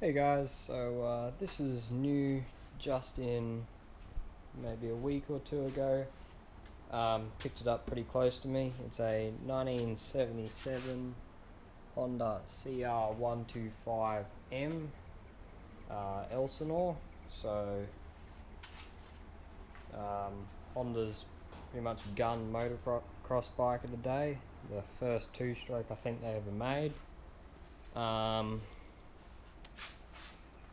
Hey guys, so this is new, just in maybe a week or two ago. Picked it up pretty close to me. It's a 1977 Honda CR125M Elsinore. So Honda's pretty much gun motocross bike of the day. The first two-stroke I think they ever made.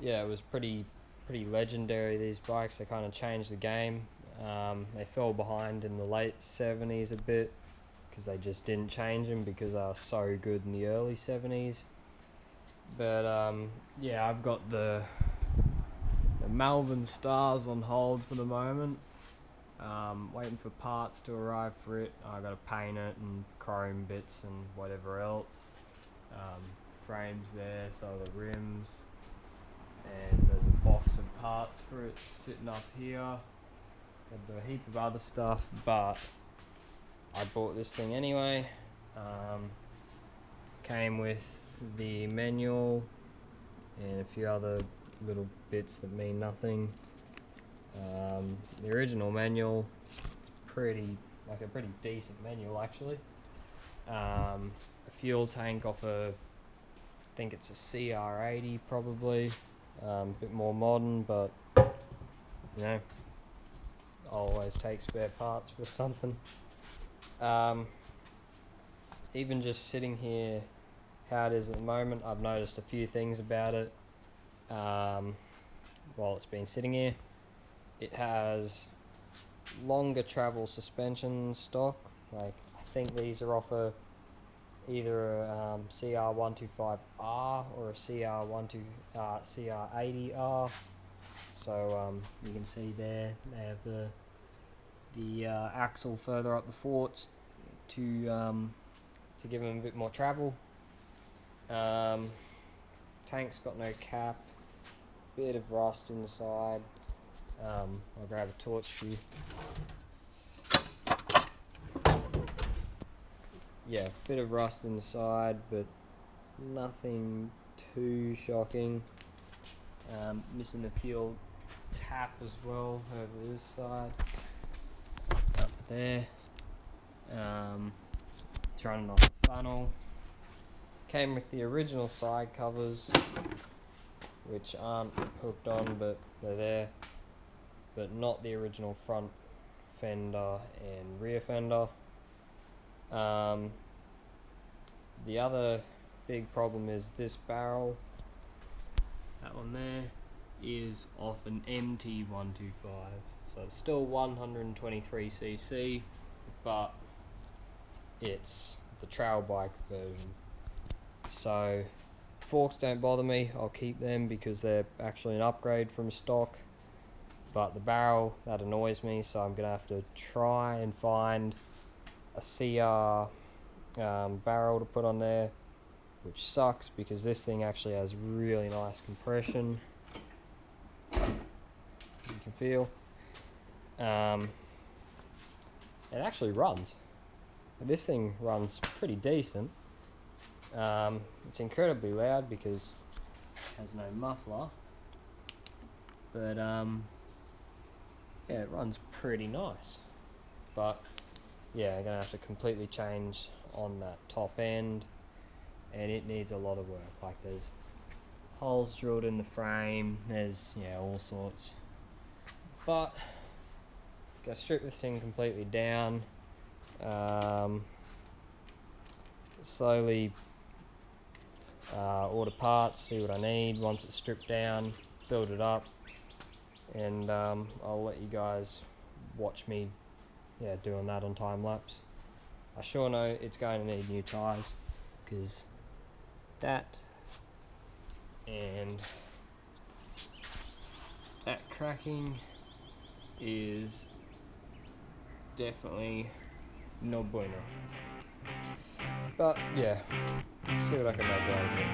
Yeah, it was pretty legendary, these bikes. They kind of changed the game. They fell behind in the late 70s a bit because they just didn't change them because they were so good in the early 70s. But yeah, I've got the Melbourne Stars on hold for the moment. Waiting for parts to arrive for it. I got to paint it and chrome bits and whatever else. Frames there, so the rims, and there's a box of parts for it sitting up here. Got a heap of other stuff, but I bought this thing anyway. Came with the manual and a few other little bits that mean nothing. The original manual, it's a pretty decent manual actually. A fuel tank off I think it's a CR80 probably. A bit more modern, but you know, I'll always take spare parts for something. Even just sitting here, how it is at the moment, I've noticed a few things about it. While it's been sitting here, it has longer travel suspension stock. Like, I think these are off either a CR125R or a CR80R. So you can see there they have the axle further up the forks to give them a bit more travel. Tank's got no cap, bit of rust inside. I'll grab a torch for you. Yeah, bit of rust inside, but nothing too shocking. Missing a fuel tap as well over this side. Up there. Running off the funnel. Came with the original side covers, which aren't hooked on, but they're there. But not the original front fender and rear fender. The other big problem is this barrel. That one there is off an MT125, so it's still 123cc, but it's the trail bike version. So forks don't bother me, I'll keep them because they're actually an upgrade from stock, but the barrel, that annoys me, so I'm gonna have to try and find a CR barrel to put on there, which sucks because this thing actually has really nice compression. You can feel. It actually runs. This thing runs pretty decent. It's incredibly loud because it has no muffler, but yeah, it runs pretty nice. But yeah, I'm gonna have to completely change on that top end, and it needs a lot of work. Like, there's holes drilled in the frame, there's all sorts. But gotta strip this thing completely down. Slowly order parts, see what I need. Once it's stripped down, build it up, and I'll let you guys watch me doing that on time lapse. I sure know it's going to need new tyres, because that and that cracking is definitely no bueno. But yeah, see what I can make out of it.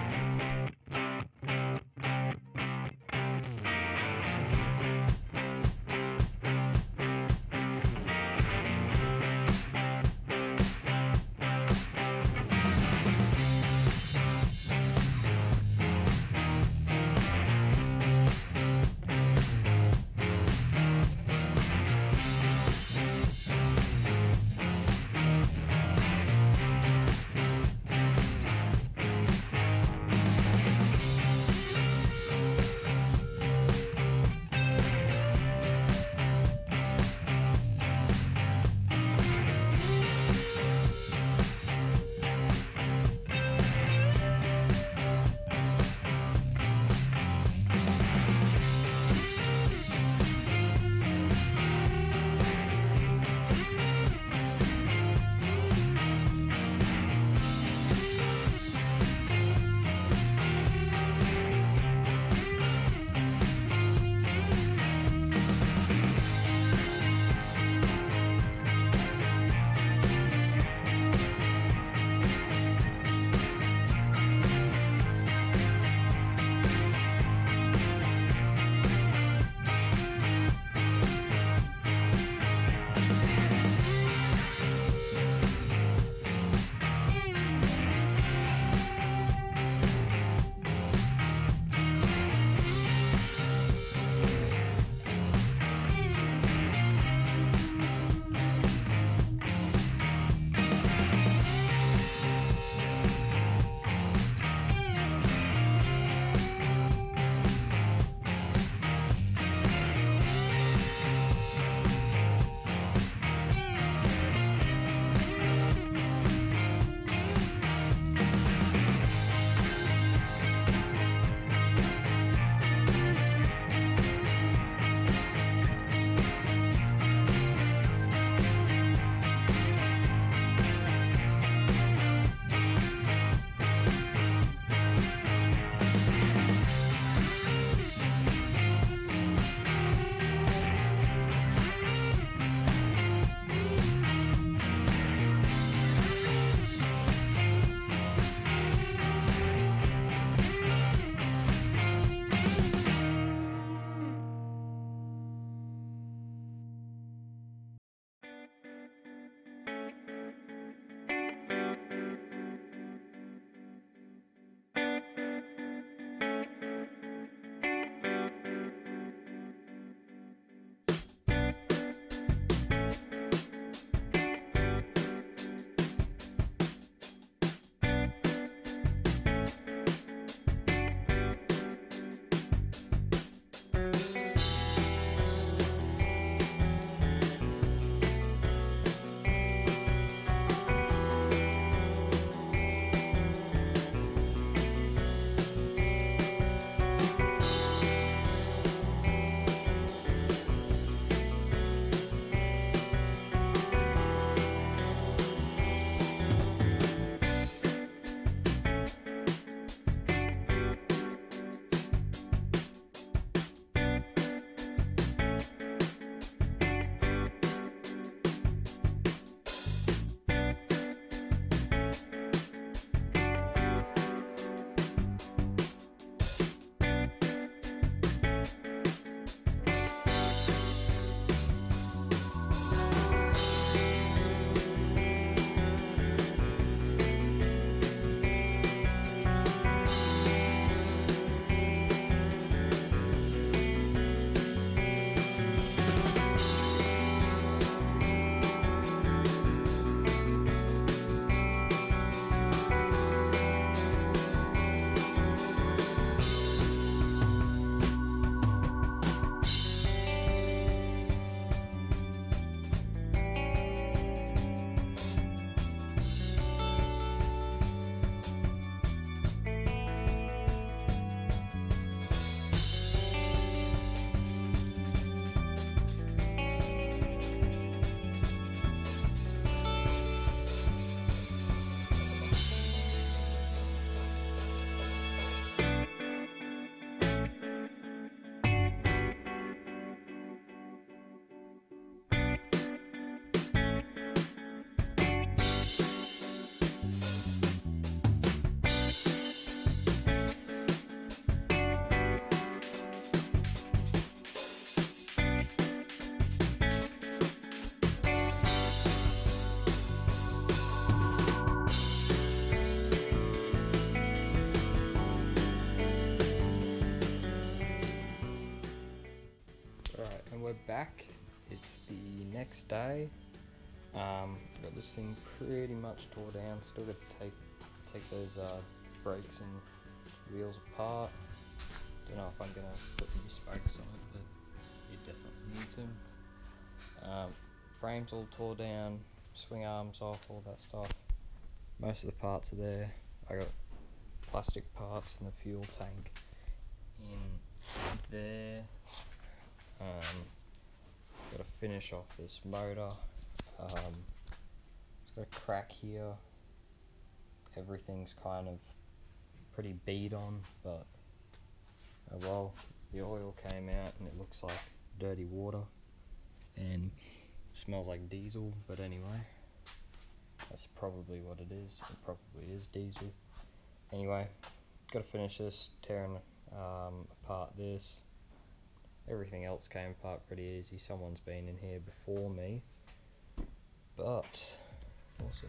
back. It's the next day. Got this thing pretty much tore down. Still got to take those brakes and wheels apart. Don't know if I'm gonna put new spokes on it, but it definitely needs them. Frames all tore down, swing arms off, all that stuff. Most of the parts are there. I got plastic parts in the fuel tank in there. Got to finish off this motor. It's got a crack here. Everything's kind of pretty beat on, but oh well. The oil came out and it looks like dirty water and smells like diesel, but anyway, that's probably what it is. It probably is diesel. Anyway, got to finish this, tearing apart this. Everything else came apart pretty easy. Someone's been in here before me, but we'll see.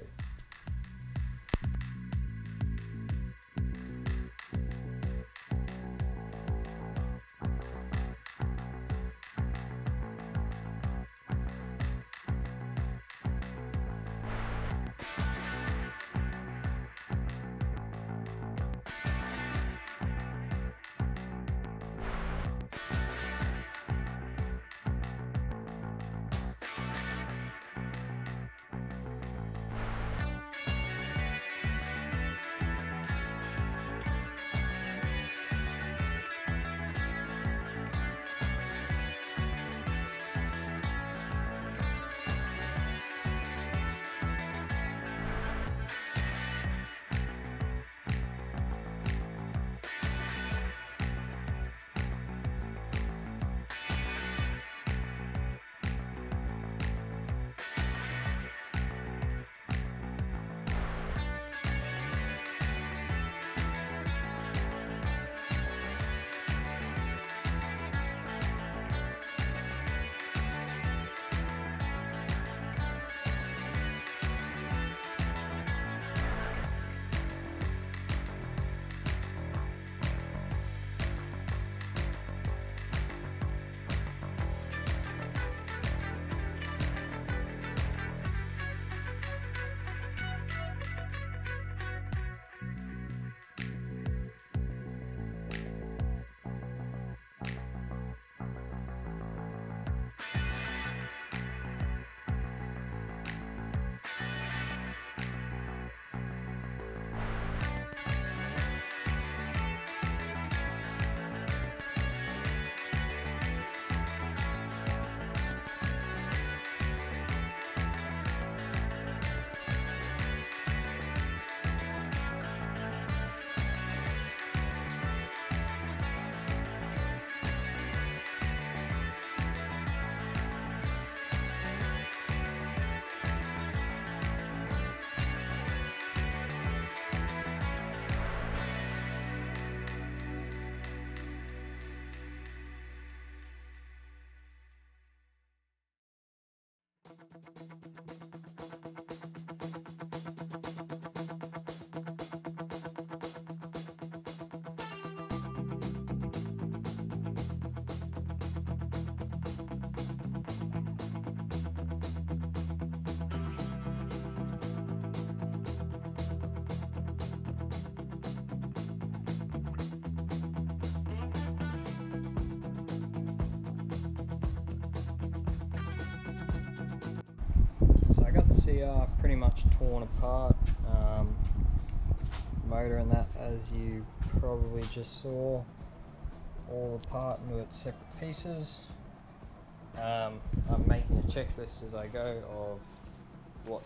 So I got the CR pretty much torn apart. Motor and that, as you probably just saw, all apart into its separate pieces. I'm making a checklist as I go of what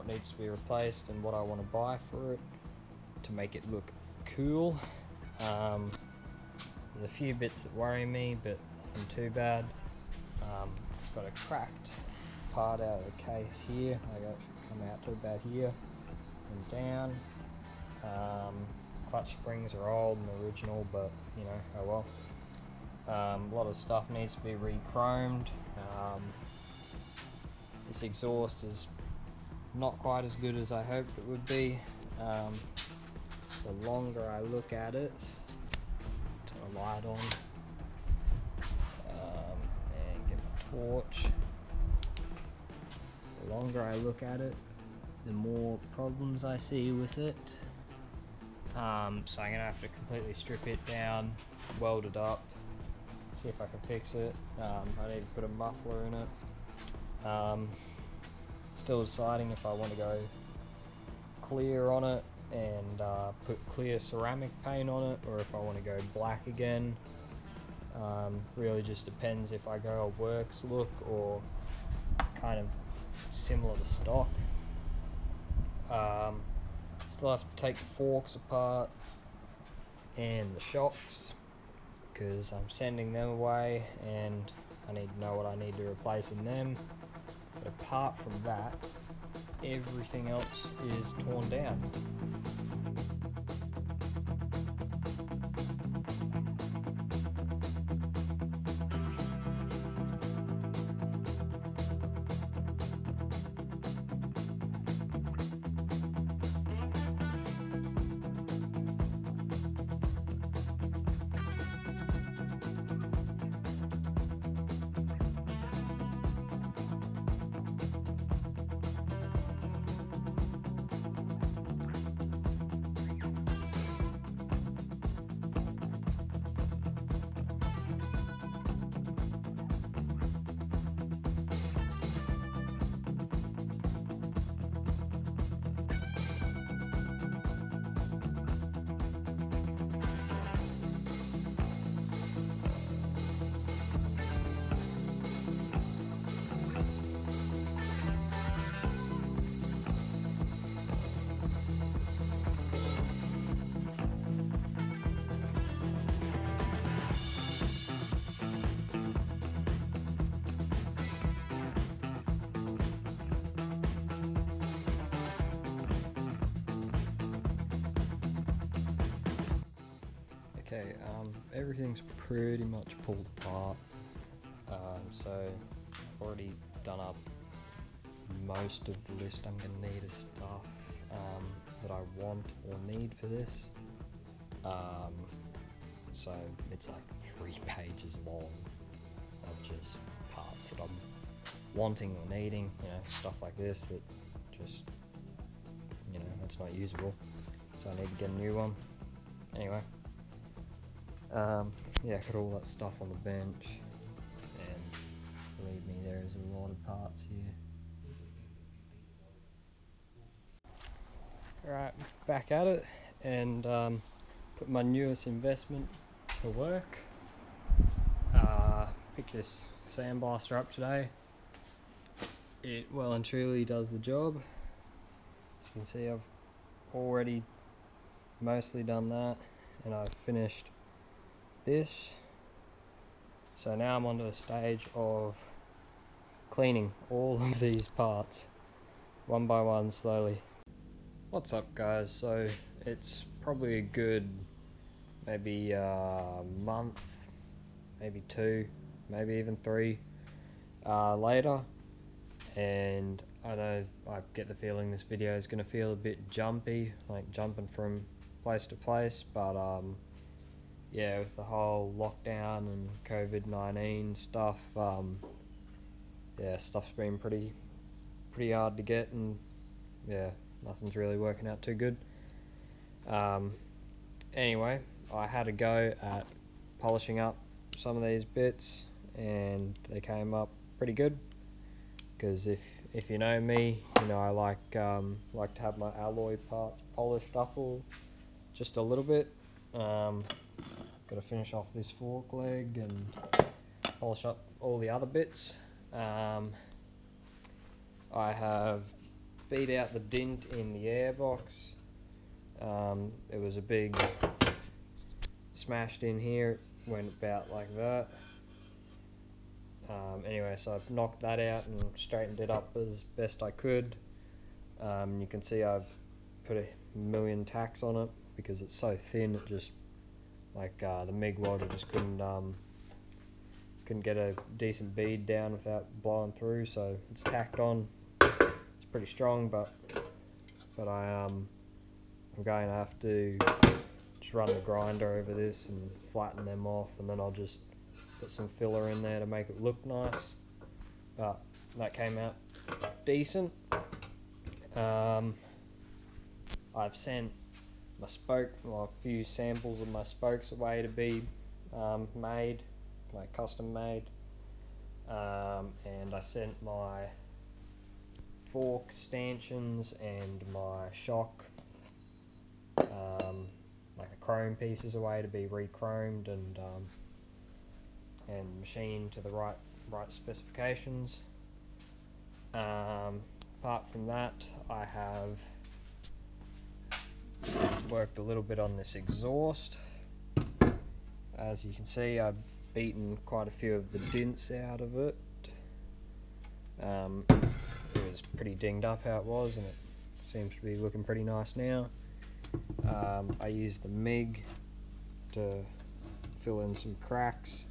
needs to be replaced and what I want to buy for it to make it look cool. There's a few bits that worry me, but nothing too bad. It's got a cracked part out of the case here. I got it come out to about here and down. Clutch springs are old and original, but you know, oh well. A lot of stuff needs to be re-chromed. This exhaust is not quite as good as I hoped it would be. The longer I look at it, turn the light on, torch. The longer I look at it, the more problems I see with it. So I'm gonna have to completely strip it down, weld it up, see if I can fix it. I need to put a muffler in it. Still deciding if I want to go clear on it and put clear ceramic paint on it, or if I want to go black again. Really just depends if I go a works look or kind of similar to stock. Still have to take the forks apart and the shocks because I'm sending them away and I need to know what I need to replace in them. But apart from that, everything else is torn down. Okay, everything's pretty much pulled apart, so I've already done up most of the list I'm going to need of stuff that I want or need for this. So it's like 3 pages long of just parts that I'm wanting or needing, stuff like this that just, it's not usable, so I need to get a new one. Anyway. Yeah, got all that stuff on the bench, and believe me, there is a lot of parts here. Alright, back at it, and put my newest investment to work. Picked this sandblaster up today. It well and truly does the job. As you can see, I've already mostly done that, and I've finished this. So now I'm onto the stage of cleaning all of these parts one by one slowly. What's up, guys? So it's probably a good maybe a month, maybe 2, maybe even 3 later, and I know I get the feeling this video is going to feel a bit jumpy, like jumping from place to place, but yeah, with the whole lockdown and COVID-19 stuff, yeah, stuff's been pretty hard to get, and yeah, nothing's really working out too good. Anyway, I had a go at polishing up some of these bits, and they came up pretty good. Because if you know me, I like to have my alloy parts polished up just a little bit. Got to finish off this fork leg and polish up all the other bits. I have beat out the dint in the airbox. It was a big smashed in here, went about like that. Anyway, so I've knocked that out and straightened it up as best I could. You can see I've put a million tacks on it because it's so thin, it just the MIG welder just couldn't get a decent bead down without blowing through, so it's tacked on. It's pretty strong, but I'm going to have to just run the grinder over this and flatten them off, and then I'll just put some filler in there to make it look nice. but that came out decent. I've sent my a few samples of my spokes away to be made, like custom made, and I sent my fork stanchions and my shock, like the chrome pieces away to be re-chromed and machined to the right specifications. Apart from that, I have worked a little bit on this exhaust. As you can see, I've beaten quite a few of the dents out of it. It was pretty dinged up how it was, and it seems to be looking pretty nice now. I used the MIG to fill in some cracks,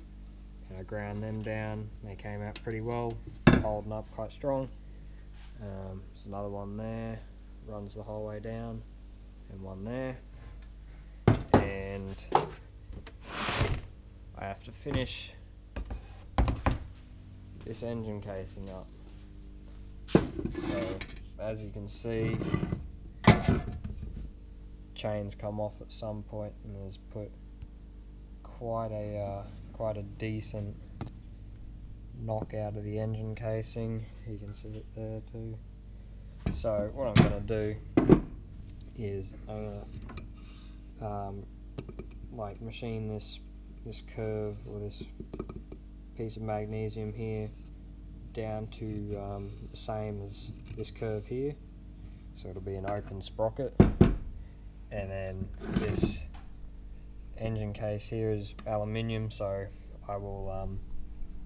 and I ground them down. They came out pretty well, holding up quite strong. There's another one there, runs the whole way down, and one there. And I have to finish this engine casing up. So, as you can see, chains come off at some point, and there's put quite a decent knock out of the engine casing. You can see it there too. So what I'm going to do is I'm going to like machine this curve, or this piece of magnesium here, down to the same as this curve here, so it'll be an open sprocket. And then this engine case here is aluminium, so I will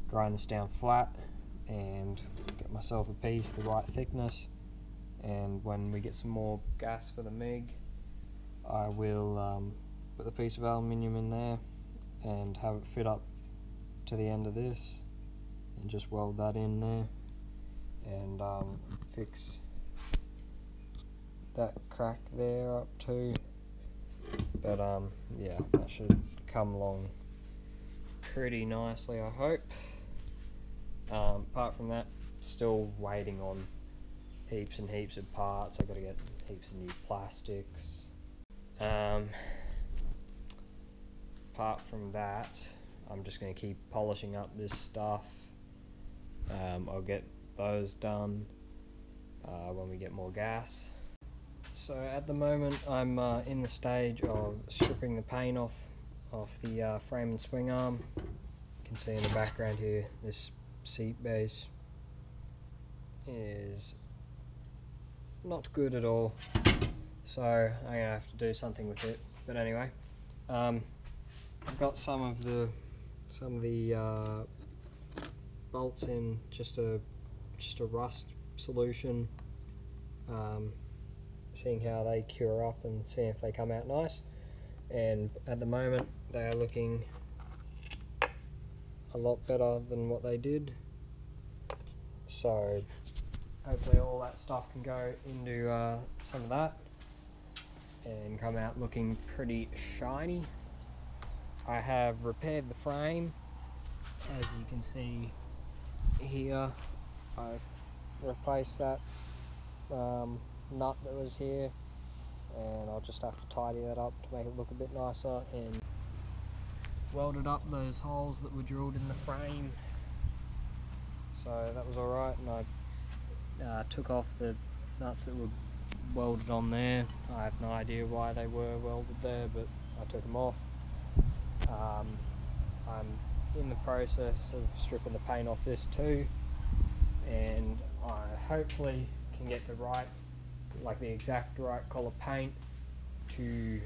grind this down flat and get myself a piece the right thickness, and when we get some more gas for the MIG, I will put the piece of aluminium in there and have it fit up to the end of this, and just weld that in there, and fix that crack there up too. But yeah, that should come along pretty nicely, I hope. Apart from that, still waiting on heaps and heaps of parts. I've got to get heaps of new plastics. Apart from that, I'm just going to keep polishing up this stuff. I'll get those done when we get more gas. So at the moment, I'm in the stage of stripping the paint off the frame and swing arm. You can see in the background here, this seat base is not good at all, so I'm gonna have to do something with it. But anyway, I've got some of the bolts in just a rust solution, seeing how they cure up and seeing if they come out nice. And at the moment, they are looking a lot better than what they did, so hopefully all that stuff can go into some of that and come out looking pretty shiny. I have repaired the frame, as you can see here. I've replaced that nut that was here, and I'll just have to tidy that up to make it look a bit nicer, and welded up those holes that were drilled in the frame, so that was alright. And I took off the nuts that were welded on there. I have no idea why they were welded there, but I took them off. I'm in the process of stripping the paint off this too, and I hopefully can get the exact right colour paint to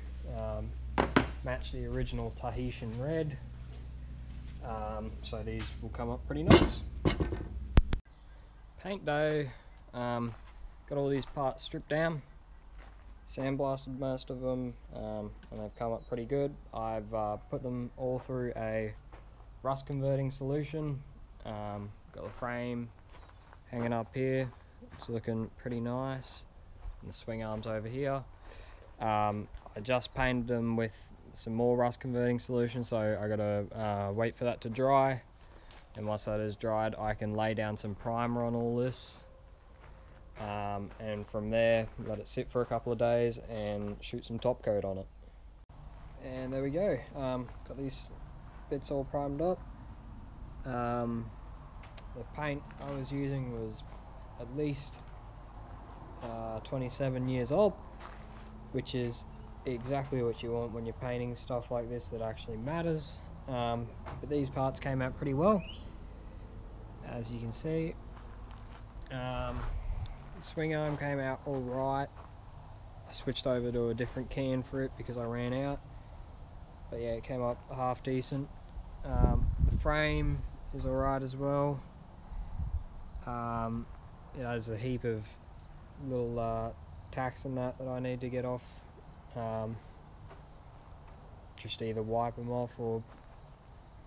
match the original Tahitian red, so these will come up pretty nice. Paint day, got all these parts stripped down, sandblasted most of them, and they've come up pretty good. I've put them all through a rust converting solution. Got the frame hanging up here, it's looking pretty nice, and the swing arms over here. I just painted them with some more rust converting solution, so I gotta wait for that to dry, and once that is dried, I can lay down some primer on all this, and from there let it sit for a couple of days and shoot some top coat on it. And there we go. Got these bits all primed up. The paint I was using was at least 27 years old, which is exactly what you want when you're painting stuff like this that actually matters. But these parts came out pretty well, as you can see. Swing arm came out all right. I switched over to a different can for it because I ran out, but yeah, it came up half decent. The frame is all right as well. It has a heap of little tacks and that I need to get off. Just either wipe them off or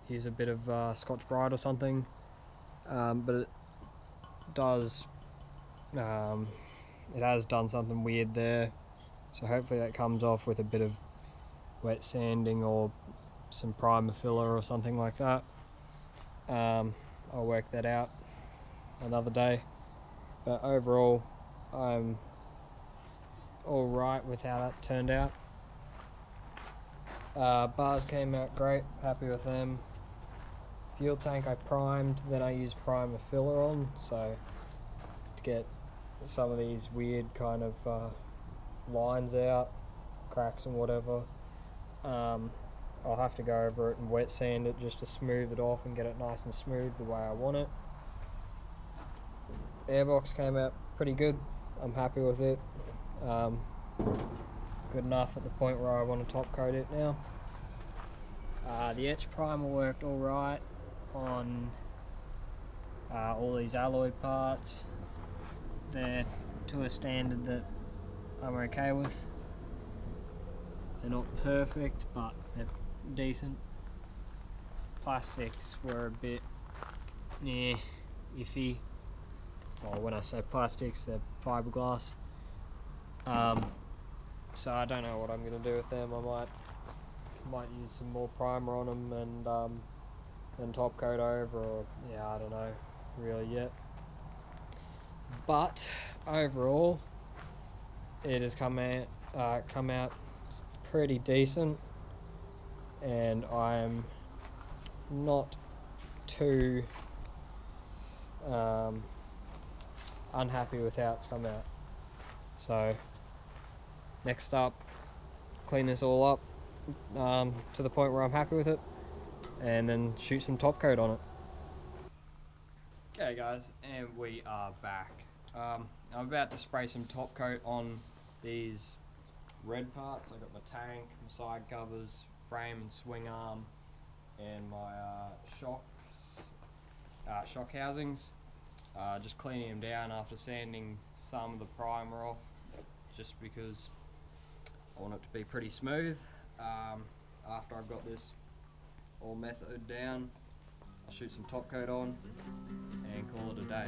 use a bit of Scotch-Brite or something. But it does, it has done something weird there, so hopefully that comes off with a bit of wet sanding or some primer filler or something like that. I'll work that out another day, but overall I'm all right with how that turned out. Bars came out great, happy with them. Fuel tank I primed, then I used primer filler on, so to get some of these weird kind of lines out, cracks and whatever. I'll have to go over it and wet sand it just to smooth it off and get it nice and smooth the way I want it. Airbox came out pretty good, I'm happy with it. Good enough at the point where I want to top coat it now. The etch primer worked alright on all these alloy parts. They're to a standard that I'm okay with. They're not perfect, but they're decent. Plastics were a bit iffy. Well, when I say plastics, they're fiberglass. So I don't know what I'm going to do with them. I might use some more primer on them and then top coat over, or yeah, I don't know really yet. But overall, it has come out pretty decent, and I'm not too unhappy with how it's come out. So next up, clean this all up to the point where I'm happy with it, and then shoot some top coat on it. Okay guys, and we are back. I'm about to spray some top coat on these red parts. I got my tank, my side covers, frame and swing arm, and my shock housings. Just cleaning them down after sanding some of the primer off, just because I want it to be pretty smooth. After I've got this all methoded down, I'll shoot some top coat on and call it a day.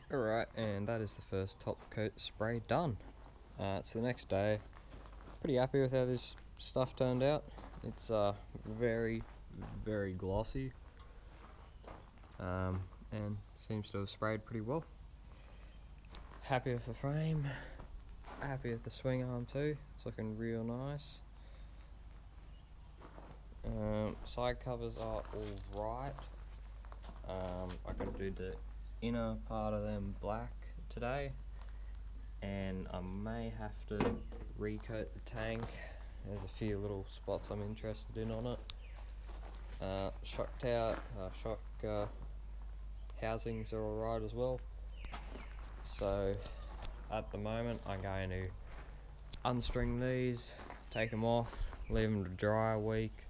Alright, and that is the first top coat spray done. It's the next day. Pretty happy with how this stuff turned out. It's very, very glossy, and seems to have sprayed pretty well. Happy with the frame, happy with the swing arm too, it's looking real nice. Side covers are alright. I gotta do the inner part of them black today, and I may have to recoat the tank. There's a few little spots I'm interested in on it. Shock housings are alright as well. So at the moment I'm going to unstring these, take them off, leave them to dry a week.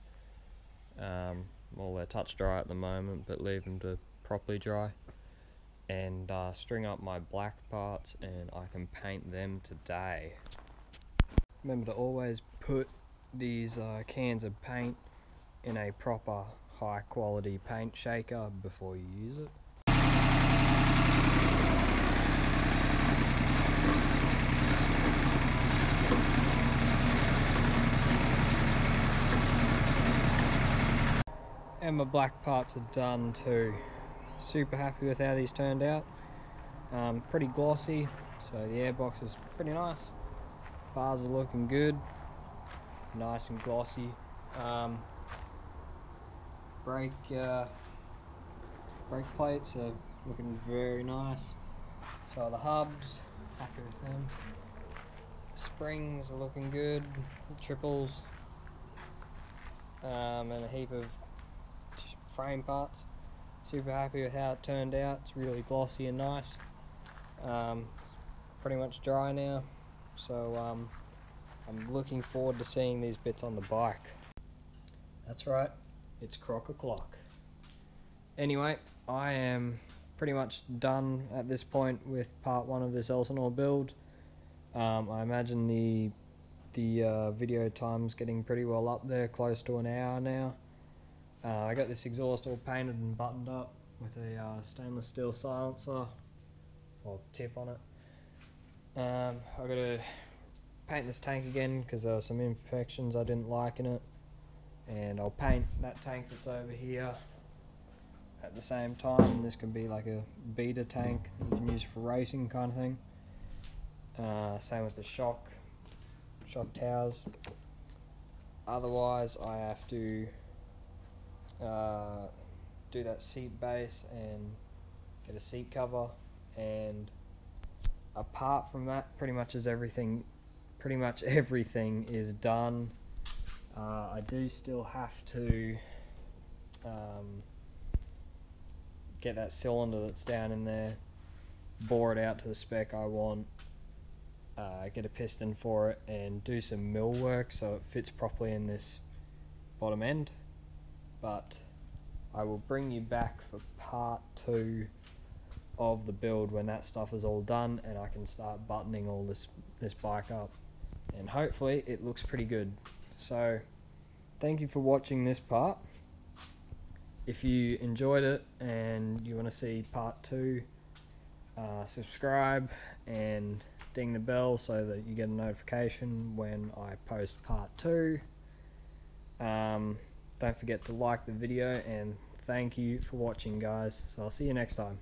Well, they're touch dry at the moment, but leave them to properly dry, and string up my black parts, and I can paint them today. Remember to always put these cans of paint in a proper high quality paint shaker before you use it. And my black parts are done too. Super happy with how these turned out. Pretty glossy, so the airbox is pretty nice. Bars are looking good, nice and glossy. Brake plates are looking very nice. So are the hubs, happy with them. Springs are looking good, triples, and a heap of frame parts. Super happy with how it turned out. It's really glossy and nice. It's pretty much dry now, so I'm looking forward to seeing these bits on the bike. That's right, it's croc o'clock. Anyway, I am pretty much done at this point with part 1 of this Elsinore build. I imagine the video time's getting pretty well up there, close to an hour now. I got this exhaust all painted and buttoned up with a stainless steel silencer or tip on it. I've got to paint this tank again because there were some imperfections I didn't like in it, and I'll paint that tank that's over here at the same time. This can be like a beater tank that you can use for racing kind of thing. Same with the shock towers. Otherwise I have to do that seat base and get a seat cover, and apart from that pretty much everything is done. I do still have to get that cylinder that's down in there, bore it out to the spec I want, get a piston for it, and do some mill work so it fits properly in this bottom end. But I will bring you back for part 2 of the build when that stuff is all done and I can start buttoning all this bike up, and hopefully it looks pretty good. So thank you for watching this part. If you enjoyed it and you want to see part 2, subscribe and ding the bell so that you get a notification when I post part 2. Don't forget to like the video, and thank you for watching, guys. So I'll see you next time.